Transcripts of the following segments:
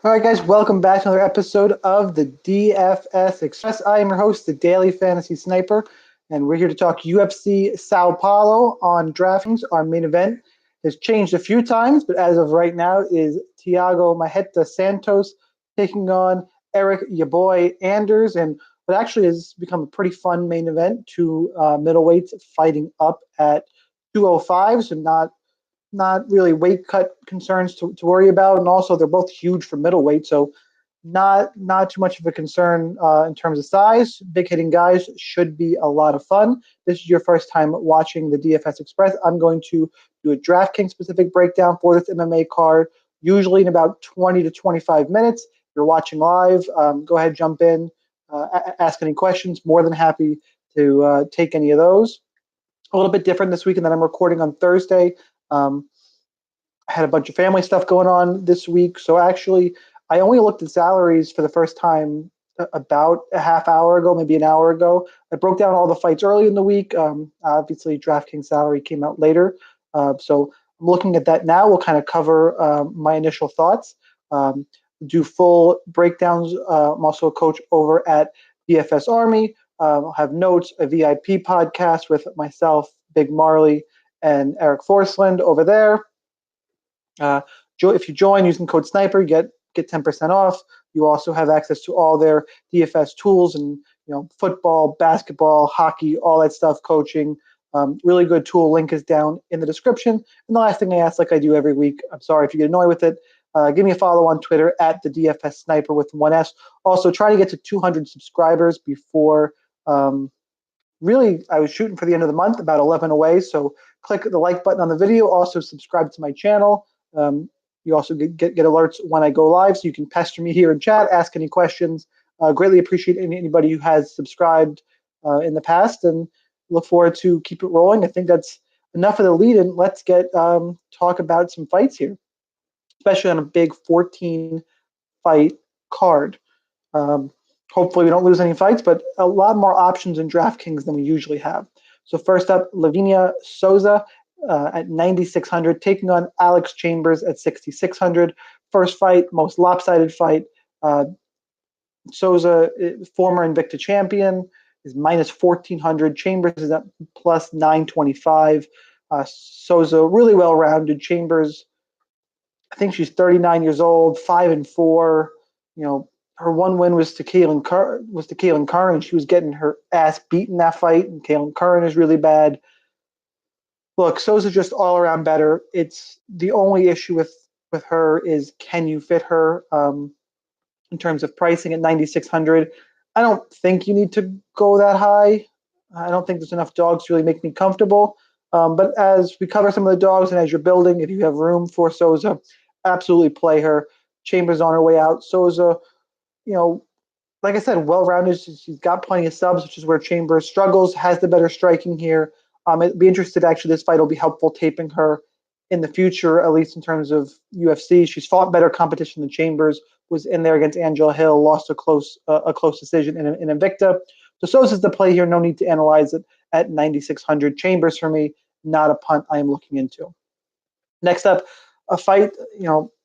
All right, guys, welcome back to another episode of the DFS Express. I am your host, the Daily Fantasy Sniper, and we're here to talk UFC Sao Paulo on DraftKings. Our main event has changed a few times, but as of right now is Thiago Marreta Santos taking on Eric your boy Anders, and what actually has become a pretty fun main event. Two middleweights fighting up at 205, so not really weight cut concerns to worry about, and also they're both huge for middleweight, so not too much of a concern in terms of size. Big hitting guys should be a lot of fun. This is your first time watching the DFS Express. I'm going to do a DraftKings specific breakdown for this MMA card, usually in about 20 to 25 minutes. If you're watching live, go ahead, jump in, ask any questions. More than happy to take any of those. A little bit different this week, and then I'm recording on Thursday. Um, I had a bunch of family stuff going on this week, so actually, I only looked at salaries for the first time about a half hour ago, maybe an hour ago. I broke down all the fights early in the week. Obviously, DraftKings salary came out later, so I'm looking at that now. We'll kind of cover my initial thoughts, do full breakdowns. I'm also a coach over at DFS Army. I'll have notes, a VIP podcast with myself, Big Marley, and Eric Forsland over there. Uh, if you join using code Sniper, you get 10% off. You also have access to all their DFS tools and football, basketball, hockey, all that stuff, coaching. Really good tool. Link is down in the description. And the last thing I ask, like I do every week, I'm sorry if you get annoyed with it. Give me a follow on Twitter at the DFS Sniper with 1S. Also, try to get to 200 subscribers before. Really, I was shooting for the end of the month, about 11 away. So click the like button on the video. Also, subscribe to my channel. You also get alerts when I go live, so you can pester me here in chat, ask any questions. Greatly appreciate anybody who has subscribed in the past, and look forward to keep it rolling. I think that's enough of the lead, and let's get talk about some fights here, especially on a big 14 fight card. Um, Hopefully, we don't lose any fights, but a lot more options in DraftKings than we usually have. So first up, Lavinia Souza at 9,600, taking on Alex Chambers at 6,600. First fight, most lopsided fight. Souza, former Invicta champion, is minus 1,400. Chambers is at plus 925. Souza, really well-rounded. Chambers, I think she's 39 years old, 5-4. Her one win was to Kaylin Curran. She was getting her ass beaten that fight, and Kaylin Curran is really bad. Look, Souza just all around better. It's the only issue with her is, can you fit her in terms of pricing at 9,600? I don't think you need to go that high. I don't think there's enough dogs to really make me comfortable. But as we cover some of the dogs and as you're building, if you have room for Souza, absolutely play her. Chambers on her way out. Souza, like I said, well-rounded. She's got plenty of subs, which is where Chambers struggles, has the better striking here. I'd be interested, actually, this fight will be helpful taping her in the future, at least in terms of UFC. She's fought better competition than Chambers, was in there against Angela Hill, lost a close decision in Invicta. So Souza's the play here. No need to analyze it at 9,600. Chambers, for me, not a punt I am looking into. Next up, a fight,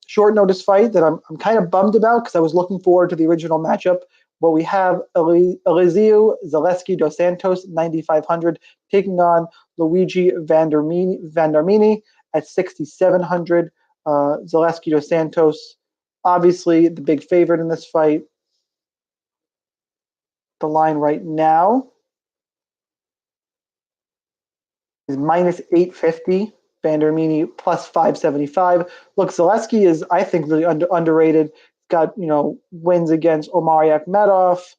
short notice fight that I'm kind of bummed about because I was looking forward to the original matchup. Well, we have Eliseu Zaleski dos Santos, 9,500, taking on Luigi Vandermini at 6,700. Zaleski dos Santos, obviously the big favorite in this fight. The line right now is minus 850. Vandermini plus 575. Look, Zaleski is, I think, really underrated. Got wins against Omar Akhmedov,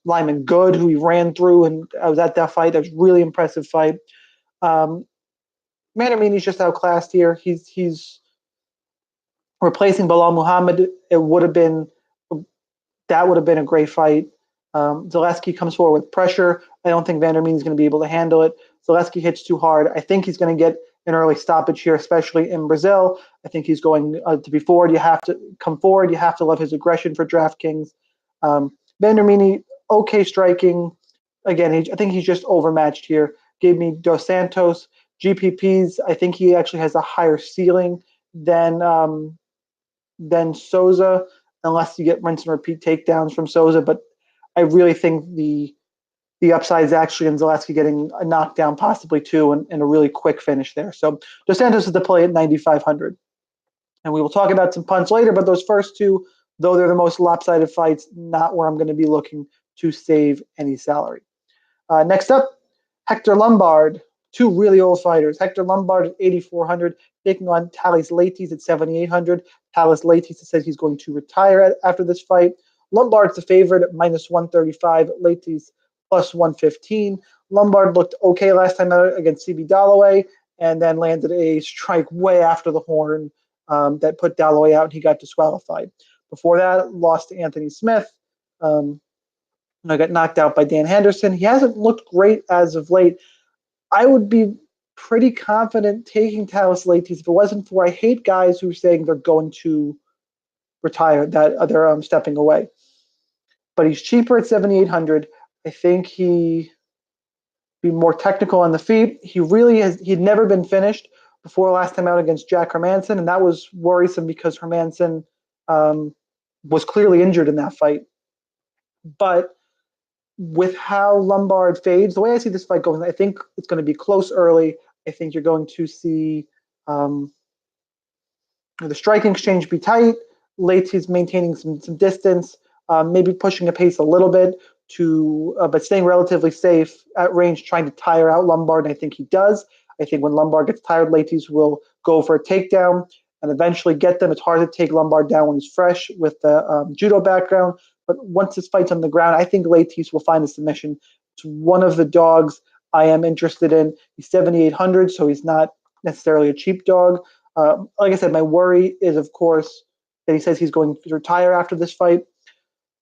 Lyman Good, who he ran through, and I was at that fight. That was a really impressive fight. Vandermini's just outclassed here. He's replacing Bilal Muhammad. That would have been a great fight. Zaleski comes forward with pressure. I don't think Vandermini's going to be able to handle it. Zaleski hits too hard. I think he's going to get an early stoppage here, especially in Brazil. I think he's going to be forward. You have to come forward. You have to love his aggression for DraftKings. Vandermini, okay striking. Again, I think he's just overmatched here. Gave me Dos Santos. GPPs, I think he actually has a higher ceiling than than Souza, unless you get rinse and repeat takedowns from Souza. But I really think the upside is actually in Zaleski getting a knockdown, possibly two, and a really quick finish there. So Dos Santos is the play at 9,500. And we will talk about some punts later, but those first two, though they're the most lopsided fights, not where I'm going to be looking to save any salary. Next up, Hector Lombard, two really old fighters. Hector Lombard at 8,400, taking on Thales Leites at 7,800. Thales Leites says he's going to retire after this fight. Lombard's the favorite at minus 135, Leites plus 115. Lombard looked okay last time out against CB Dalloway, and then landed a strike way after the horn that put Dalloway out, and he got disqualified. Before that, lost to Anthony Smith. Got knocked out by Dan Henderson. He hasn't looked great as of late. I would be pretty confident taking Thales Leites if it wasn't for I hate guys who are saying they're going to retire, that they're stepping away. But he's cheaper at 7,800. I think he be more technical on the feet. He'd never been finished before last time out against Jack Hermanson, and that was worrisome because Hermanson was clearly injured in that fight. But with how Lombard fades, the way I see this fight going, I think it's going to be close early. I think you're going to see the striking exchange be tight. Leites maintaining some distance, maybe pushing a pace a little bit but staying relatively safe at range, trying to tire out Lombard. And I think he does. I think when Lombard gets tired, Leites will go for a takedown and eventually get them. It's hard to take Lombard down when he's fresh with the judo background. But once this fight's on the ground, I think Leites will find a submission. It's one of the dogs I am interested in. He's 7,800, so he's not necessarily a cheap dog. Like I said, my worry is, of course, that he says he's going to retire after this fight.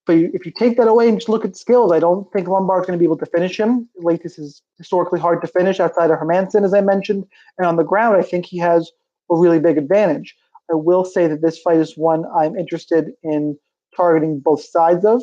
But if you take that away and just look at skills, I don't think Lombard's going to be able to finish him. Leites is historically hard to finish outside of Hermanson, as I mentioned. And on the ground, I think he has a really big advantage. I will say that this fight is one I'm interested in targeting both sides of.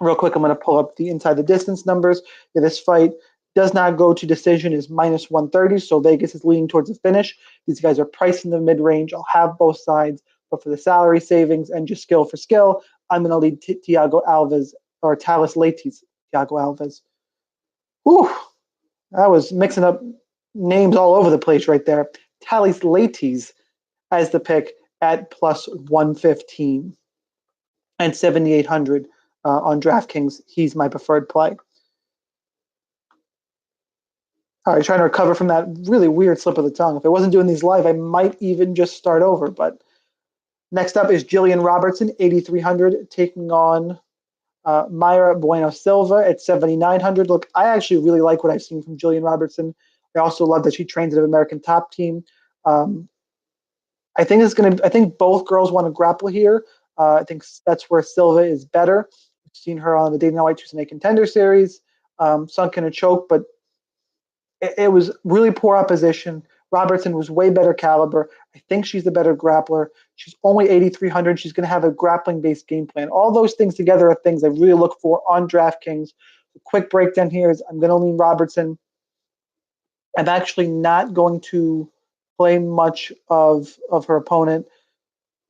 Real quick, I'm going to pull up the inside the distance numbers. This fight does not go to decision, is minus 130, so Vegas is leaning towards a finish. These guys are priced in the mid-range. I'll have both sides, but for the salary savings and just skill for skill, I'm going to lead Thiago Alves or Thales Leites. Thiago Alves. Whew, I was mixing up names all over the place right there. Thales Leites as the pick at plus 115 and 7,800 on DraftKings. He's my preferred play. All right, trying to recover from that really weird slip of the tongue. If I wasn't doing these live, I might even just start over. But next up is Jillian Robertson, 8,300, taking on Mayra Bueno Silva at 7,900. Look, I actually really like what I've seen from Jillian Robertson. I also love that she trains at an American Top Team. I think both girls want to grapple here. I think that's where Silva is better. We've seen her on the Dana White Tuesday Contender Series, sunk in a choke, but it was really poor opposition. Robertson was way better caliber. I think she's the better grappler. She's only 8,300. She's going to have a grappling-based game plan. All those things together are things I really look for on DraftKings. The quick breakdown here is I'm going to lean Robertson. I'm actually not going to play much of her opponent,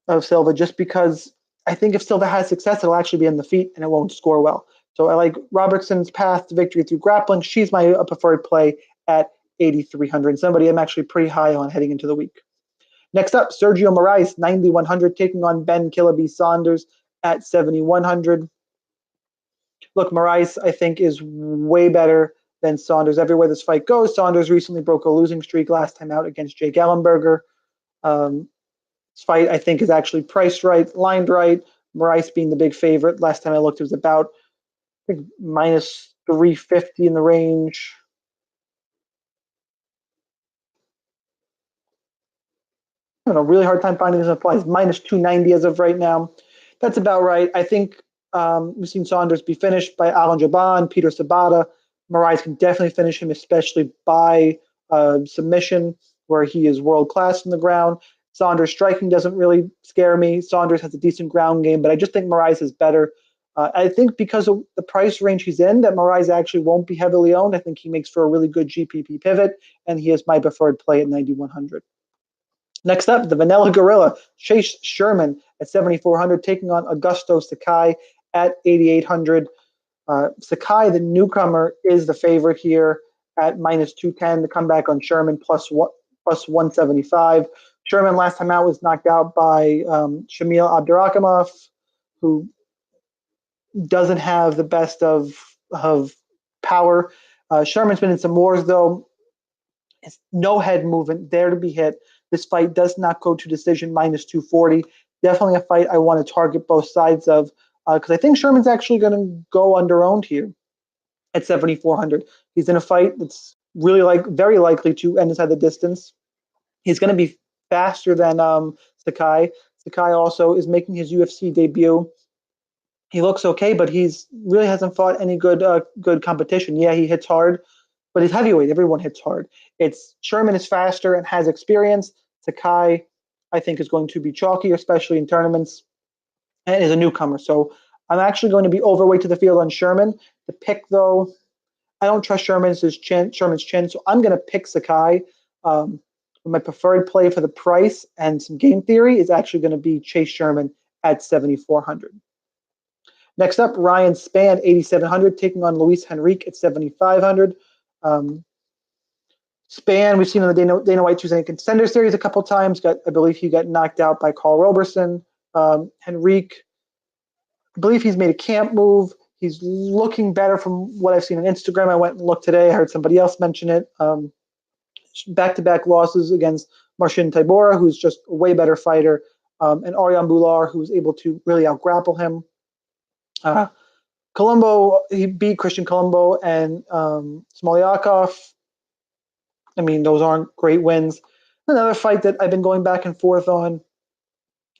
of Silva, just because I think if Silva has success, it'll actually be in the feet and it won't score well. So I like Robertson's path to victory through grappling. She's my preferred play at 8,300. Somebody I'm actually pretty high on heading into the week. Next up, Sergio Moraes, 9,100, taking on Ben Killaby Saunders at 7,100. Look, Moraes, I think, is way better than Saunders everywhere this fight goes. Saunders recently broke a losing streak last time out against Jake Ellenberger. This fight, I think, is actually priced right, lined right. Moraes being the big favorite. Last time I looked, it was about, I think, minus 350 in the range. I have a really hard time finding this applies. Minus 290 as of right now. That's about right. I think we've seen Saunders be finished by Alan Jaban, Peter Sabata. Moraes can definitely finish him, especially by submission, where he is world class on the ground. Saunders' striking doesn't really scare me. Saunders has a decent ground game, but I just think Moraes is better. I think because of the price range he's in, that Moraes actually won't be heavily owned. I think he makes for a really good GPP pivot, and he is my preferred play at 9,100. Next up, the Vanilla Gorilla, Chase Sherman at 7,400, taking on Augusto Sakai at 8,800. Sakai, the newcomer, is the favorite here at minus 210. The comeback on Sherman plus 175. Sherman last time out was knocked out by Shamil Abdurakhimov, who doesn't have the best of power. Sherman's been in some wars, though. It's no head movement there to be hit. This fight does not go to decision, minus 240. Definitely a fight I want to target both sides of, because I think Sherman's actually going to go underowned here at 7,400. He's in a fight that's really very likely to end inside the distance. He's going to be faster than Sakai. Sakai also is making his UFC debut. He looks okay, but he's really hasn't fought any good competition. Yeah, he hits hard, but he's heavyweight. Everyone hits hard. It's Sherman is faster and has experience. Sakai, I think, is going to be chalky, especially in tournaments, and is a newcomer. So I'm actually going to be overweight to the field on Sherman. The pick, though, I don't trust Sherman's chin, so I'm going to pick Sakai. My preferred play for the price and some game theory is actually going to be Chase Sherman at 7,400. Next up, Ryan Spann, 8,700, taking on Luis Henrique at 7,500. Spann, we've seen in the Dana White Tuesday Contender Series a couple times. I believe he got knocked out by Carl Roberson. Henrique, I believe he's made a camp move. He's looking better from what I've seen on Instagram. I went and looked today. I heard somebody else mention it. Back-to-back losses against Marcin Tybura, who's just a way better fighter, and Arjan Bular, who was able to really out-grapple him. Colombo, he beat Christian Colombo and Smolyakov. I mean, those aren't great wins. Another fight that I've been going back and forth on.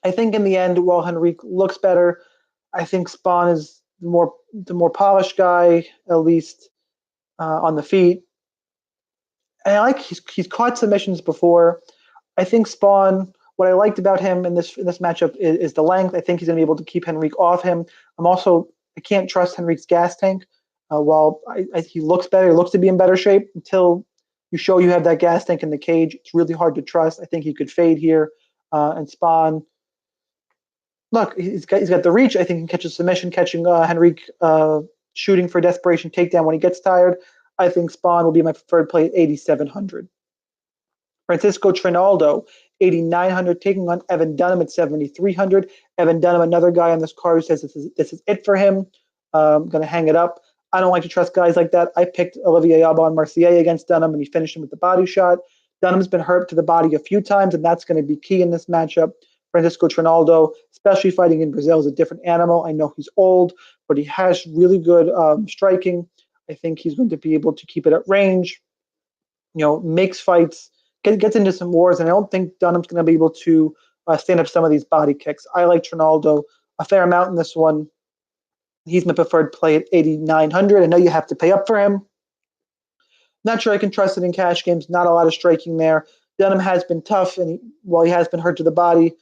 I think in the end, while Henrique looks better, I think Spann is the more polished guy, at least on the feet. And I like he's caught submissions before. I think Spann. What I liked about him in this matchup is the length. I think he's going to be able to keep Henrique off him. I can't trust Henrique's gas tank. While he looks better, he looks to be in better shape until you show you have that gas tank in the cage. It's really hard to trust. I think he could fade here. And Spann, look, he's got the reach. I think he can catch a submission, catching Henrique shooting for a desperation takedown when he gets tired. I think Spann will be my preferred play at 8,700. Francisco Trinaldo, 8,900, taking on Evan Dunham at 7,300. Evan Dunham, another guy on this card who says this is it for him. I'm going to hang it up. I don't like to trust guys like that. I picked Olivier Aubin Mercier against Dunham, and he finished him with the body shot. Dunham's been hurt to the body a few times, and that's going to be key in this matchup. Francisco Trinaldo, especially fighting in Brazil, is a different animal. I know he's old, but he has really good striking. I think he's going to be able to keep it at range. Makes fights, gets into some wars, and I don't think Dunham's going to be able to stand up some of these body kicks. I like Trinaldo a fair amount in this one. He's my preferred play at 8,900. I know you have to pay up for him. Not sure I can trust it in cash games. Not a lot of striking there. Dunham has been tough, and while he has been hurt to the body,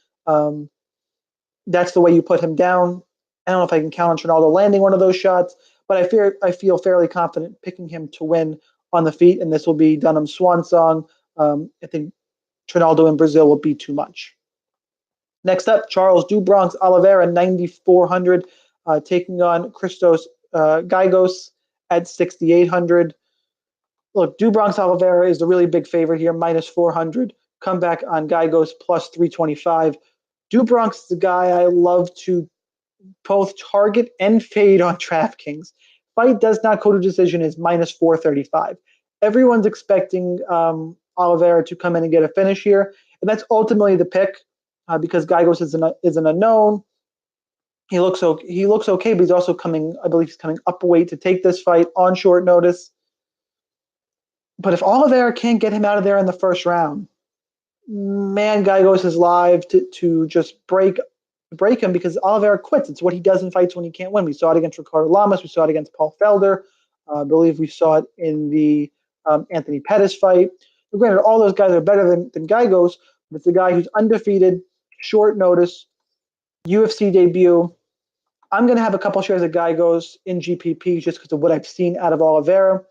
that's the way you put him down. I don't know if I can count on Trinaldo landing one of those shots, but I feel fairly confident picking him to win on the feet, and this will be Dunham's swan song. I think Trinaldo in Brazil will be too much. Next up, Charles do Bronx Oliveira, 9,400, taking on Christos Gigos at 6,800. Look, do Bronx Oliveira is the really big favorite here, minus 400. Comeback on Gigos, plus 325. Do Bronx is the guy I love to both target and fade on DraftKings. Fight does not go to decision is minus 435. Everyone's expecting Oliveira to come in and get a finish here, and that's ultimately the pick because Gigos is an unknown. He looks okay, but he's also coming. I believe he's coming up weight to take this fight on short notice. But if Oliveira can't get him out of there in the first round, man, Gigos is live to just break him because Oliveira quits. It's what he does in fights when he can't win. We saw it against Ricardo Lamas. We saw it against Paul Felder. I believe we saw it in the Anthony Pettis fight. But granted, all those guys are better than Gigos, but it's a guy who's undefeated, short notice, UFC debut. I'm going to have a couple shares of Gigos in GPP just because of what I've seen out of Oliveira.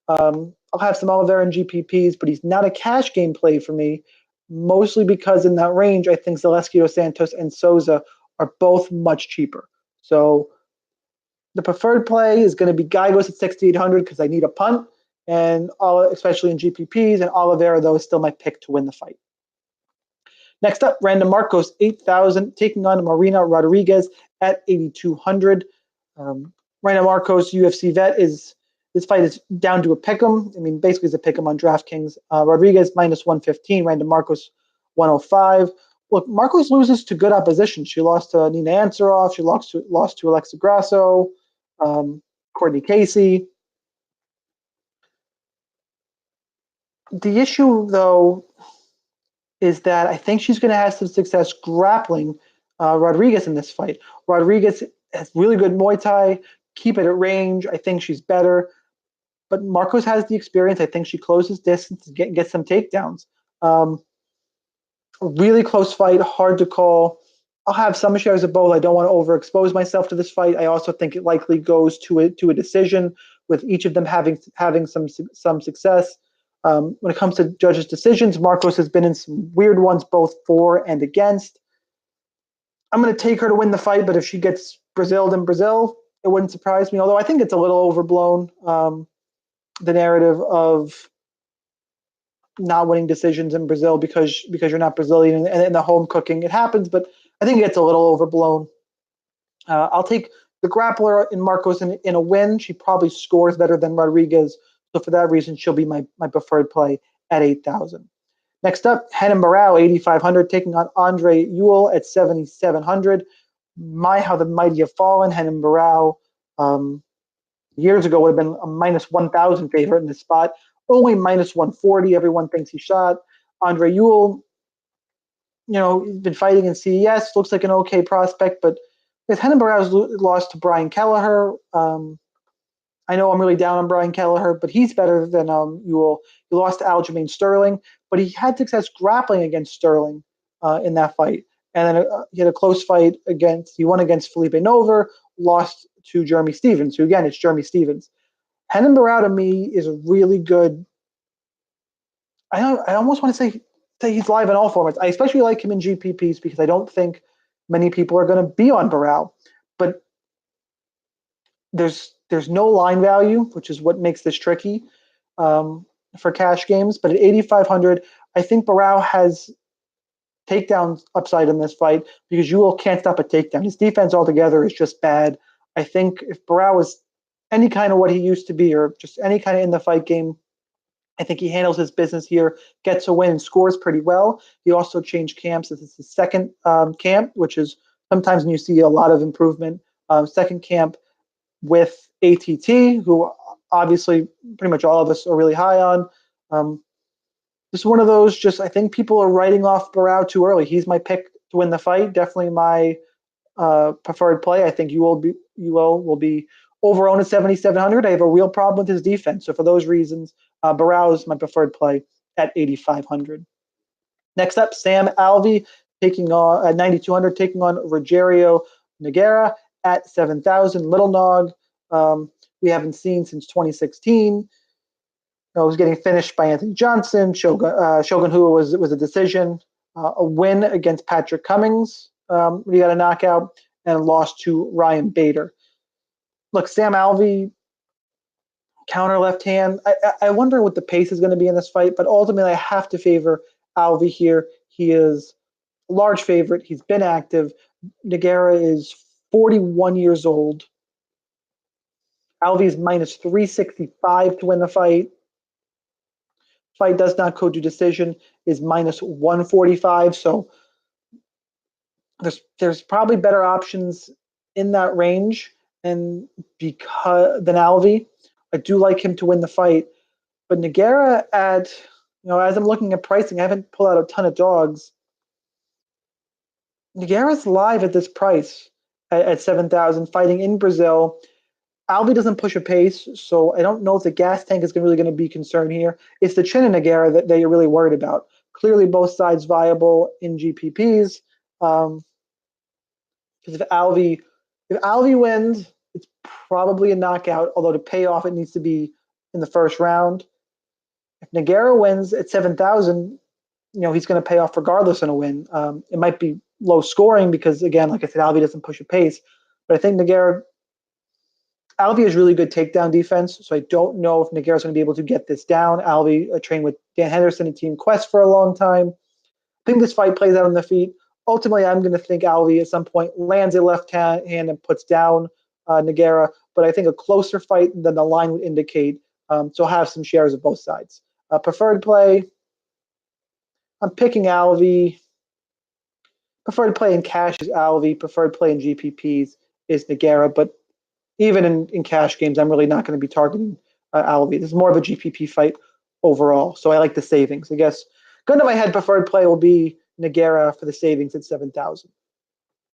I'll have some Oliveira in GPPs, but he's not a cash game play for me. mostly because in that range, I think Zaleski dos Santos and Souza are both much cheaper. So the preferred play is going to be Gallegos at 6,800 because I need a punt, and especially in GPPs, and Oliveira, though, is still my pick to win the fight. Next up, Randa Marcos, 8,000, taking on Marina Rodriguez at 8,200. Randa Marcos, UFC vet, this fight is down to a pick'em. I mean, basically it's a pick'em on DraftKings. Rodriguez minus 115, Randa Marcos 105. Look, Marcos loses to good opposition. She lost to Nina Ansaroff. She lost to Alexa Grasso, Courtney Casey. The issue, though, is that I think she's going to have some success grappling Rodriguez in this fight. Rodriguez has really good Muay Thai, keep it at range. I think she's better. But Marcos has the experience. I think she closes distance and gets some takedowns. Really close fight, hard to call. I'll have some shares of both. I don't want to overexpose myself to this fight. I also think it likely goes to a decision, with each of them having some success. When it comes to judges' decisions, Marcos has been in some weird ones, both for and against. I'm going to take her to win the fight, but if she gets Braziled in Brazil, it wouldn't surprise me. Although I think it's a little overblown, the narrative of not winning decisions in Brazil because you're not Brazilian, and in the home cooking it happens, but I think it gets a little overblown. I'll take the grappler in Marcos in a win. She probably scores better than Rodriguez, so for that reason, she'll be my preferred play at 8,000. Next up, Henan Barao, 8,500, taking on Andre Ewell at 7,700. How the mighty have fallen. Henan Barao years ago would have been a minus 1,000 favorite in this spot. Only minus 140. Everyone thinks he shot. Andre Ewell, he's been fighting in CES. Looks like an okay prospect, but Henan Barao's lost to Brian Kelleher. I know I'm really down on Brian Kelleher, but he's better than Ewell. He lost to Aljamain Sterling, but he had success grappling against Sterling in that fight. And then he had a close fight he won against Felipe Nover, lost to Jeremy Stevens, who again, it's Jeremy Stevens. Henan Barao to me is a really good. I almost want to say he's live in all formats. I especially like him in GPPs because I don't think many people are going to be on Barao. But there's no line value, which is what makes this tricky for cash games. But at 8,500, I think Barao has takedown upside in this fight because Ewell can't stop a takedown. His defense altogether is just bad. I think if Barao was any kind of what he used to be, or just any kind of in the fight game, I think he handles his business here, gets a win, and scores pretty well. He also changed camps. This is his second camp, which is sometimes when you see a lot of improvement. Second camp with ATT, who obviously pretty much all of us are really high on. This is one of those, I think people are writing off Barao too early. He's my pick to win the fight. Definitely my preferred play. I think Ewell will be over-owned at 7,700. I have a real problem with his defense. So for those reasons, Barao is my preferred play at 8,500. Next up, Sam Alvey taking on at 9,200, taking on Rogerio Nogueira at 7,000. Little Nog, we haven't seen since 2016. Was getting finished by Anthony Johnson. Shogun Rua was a decision. A win against Patrick Cummings. He got a knockout, and lost to Ryan Bader. Look, Sam Alvey, counter left hand. I wonder what the pace is going to be in this fight, but ultimately I have to favor Alvey here. He is a large favorite. He's been active. Nogueira is 41 years old. Alvey is minus 365 to win the fight. Fight does not go to decision is minus 145. So there's probably better options in that range than Alvey. I do like him to win the fight, but Nogueira as I'm looking at pricing, I haven't pulled out a ton of dogs. Nogueira's live at this price at 7,000, fighting in Brazil. Alvey doesn't push a pace, so I don't know if the gas tank is really going to be concerned here. It's the chin in Nogueira that you're really worried about. Clearly, both sides viable in GPPs. Because if Alvey wins, it's probably a knockout. Although to pay off, it needs to be in the first round. If Nogueira wins at 7,000, he's going to pay off regardless in a win. It might be low scoring because, again, like I said, Alvey doesn't push a pace. But I think Alvey has really good takedown defense, so I don't know if Nogueira's going to be able to get this down. Alvey trained with Dan Henderson and Team Quest for a long time. I think this fight plays out on the feet. Ultimately, I'm going to think Alvey at some point lands a left hand and puts down Nogueira, but I think a closer fight than the line would indicate. So I'll have some shares of both sides. Preferred play, I'm picking Alvey. Preferred play in cash is Alvey. Preferred play in GPPs is Nogueira, but even in cash games, I'm really not going to be targeting Alvey. This is more of a GPP fight overall, so I like the savings. I guess gun to my head, preferred play will be Nogueira for the savings at 7,000.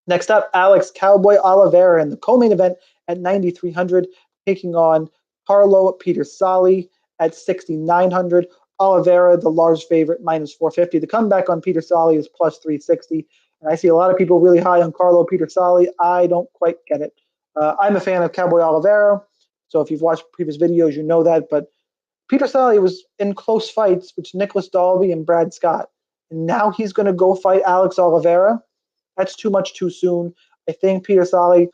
Next up, Alex Cowboy Oliveira in the co-main event at 9,300, taking on Paulo Peter Sali at 6,900. Oliveira, the large favorite, minus 450. The comeback on Peter Sali is plus 360. And I see a lot of people really high on Carlo Peter Sali. I don't quite get it. I'm a fan of Cowboy Oliveira, so if you've watched previous videos, you know that. But Peter Sali was in close fights with Nicholas Dalby and Brad Scott. And now he's going to go fight Alex Oliveira. That's too much too soon. I think Peter Sali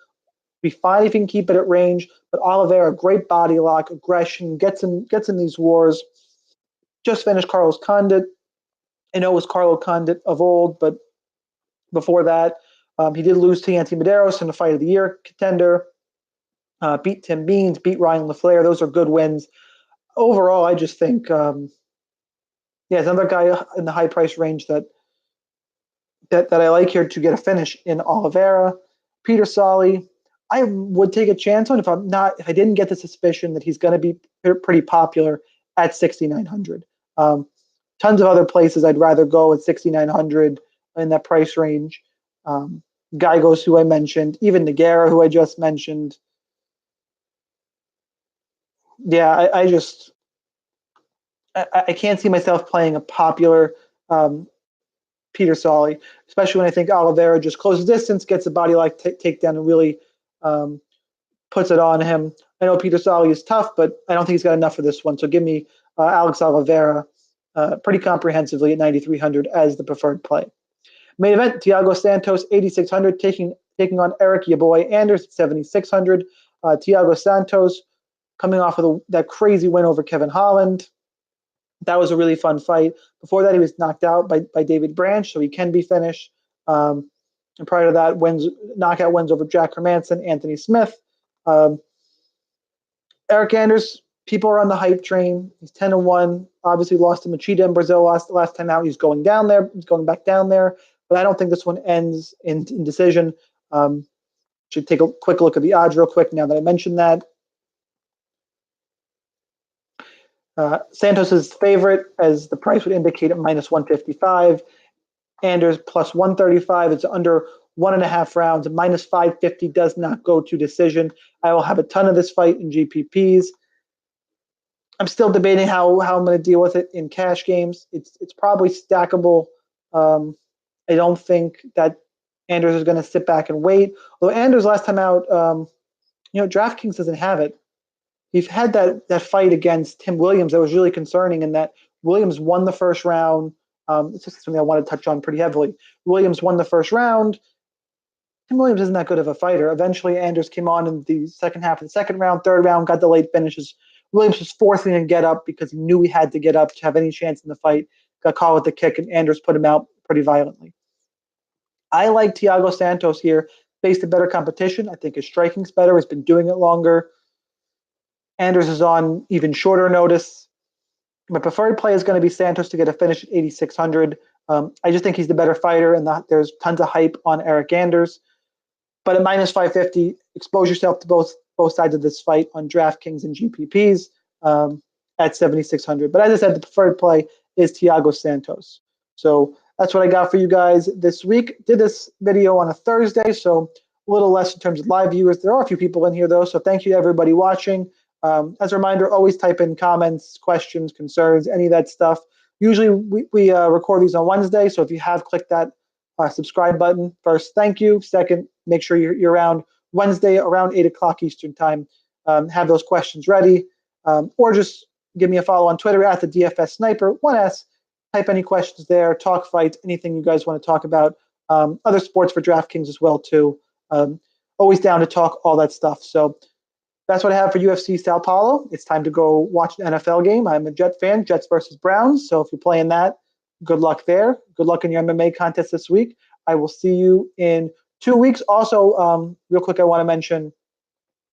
be fine if he can keep it at range, but Oliveira, great body lock, aggression, gets in these wars. Just finished Carlos Condit. I know it was Carlo Condit of old, but before that, he did lose to Yancy Medeiros in the Fight of the Year contender. Beat Tim Means, beat Ryan LaFleur. Those are good wins. Overall, I just think, it's another guy in the high price range that I like here to get a finish in Oliveira. Peter Sali, I would take a chance on if I didn't get the suspicion that he's going to be pretty popular at 6,900. Tons of other places I'd rather go at 6,900 in that price range. Gygos, who I mentioned, even Nogueira, who I just mentioned. Yeah, I can't see myself playing a popular Peter Sali, especially when I think Oliveira just closes distance, gets a body like takedown, and really puts it on him. I know Peter Sali is tough, but I don't think he's got enough for this one. So give me Alex Oliveira pretty comprehensively at 9,300 as the preferred play. Main event, Thiago Santos, 8,600, taking on Eric Yaboy Anders at 7,600. Thiago Santos coming off of that crazy win over Kevin Holland. That was a really fun fight. Before that, he was knocked out by David Branch, so he can be finished. And prior to that, knockout wins over Jack Hermanson, Anthony Smith. Eric Anders, people are on the hype train. He's 10-1. Obviously lost to Machida in Brazil last time out. He's going down there. He's going back down there. But I don't think this one ends in decision. Should take a quick look at the odds real quick now that I mentioned that. Santos's favorite, as the price would indicate, at minus 155. Anders plus 135. It's under 1.5 rounds. Minus 550 does not go to decision. I will have a ton of this fight in GPPs. I'm still debating how I'm going to deal with it in cash games. It's probably stackable. I don't think that Anders is going to sit back and wait. Although Anders last time out, DraftKings doesn't have it. He's had that fight against Tim Williams that was really concerning, in that Williams won the first round. It's just something I want to touch on pretty heavily. Williams won the first round. Tim Williams isn't that good of a fighter. Eventually, Anders came on in the second half of the second round, third round, got the late finishes. Williams was forcing him to get up because he knew he had to get up to have any chance in the fight. Got caught with the kick, and Anders put him out pretty violently. I like Thiago Santos here. Faced a better competition. I think his striking's better. He's been doing it longer. Anders is on even shorter notice. My preferred play is going to be Santos to get a finish at 8,600. I just think he's the better fighter, and there's tons of hype on Eric Anders. But at minus 550, expose yourself to both sides of this fight on DraftKings and GPPs at 7,600. But as I said, the preferred play is Thiago Santos. So that's what I got for you guys this week. Did this video on a Thursday, so a little less in terms of live viewers. There are a few people in here, though, so thank you to everybody watching. As a reminder, always type in comments, questions, concerns, any of that stuff. Usually we record these on Wednesday, so if you have clicked that subscribe button, first, thank you. Second, make sure you're around Wednesday around 8 o'clock Eastern time. Have those questions ready, or just give me a follow on Twitter at the DFS Sniper, 1S, type any questions there, talk fights, anything you guys want to talk about. Other sports for DraftKings as well too. Always down to talk all that stuff. So that's what I have for UFC Sao Paulo. It's time to go watch an NFL game. I'm a Jet fan, Jets versus Browns. So if you're playing that, good luck there. Good luck in your MMA contest this week. I will see you in 2 weeks. Also, real quick, I want to mention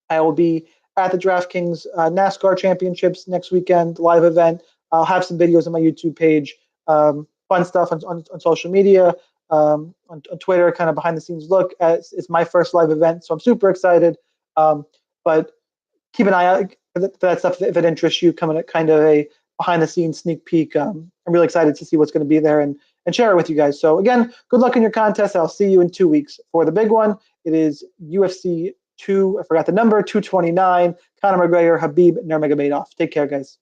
I will be at the DraftKings NASCAR Championships next weekend, live event. I'll have some videos on my YouTube page, fun stuff on social media, on Twitter, kind of behind the scenes look. It's my first live event, so I'm super excited. But keep an eye out for that stuff if it interests you, coming at kind of a behind the scenes sneak peek. I'm really excited to see what's going to be there and share it with you guys. So again, good luck in your contest. I'll see you in 2 weeks for the big one. It is UFC 2, I forgot the number, 229, Conor McGregor, Habib Nurmagomedov. Take care, guys.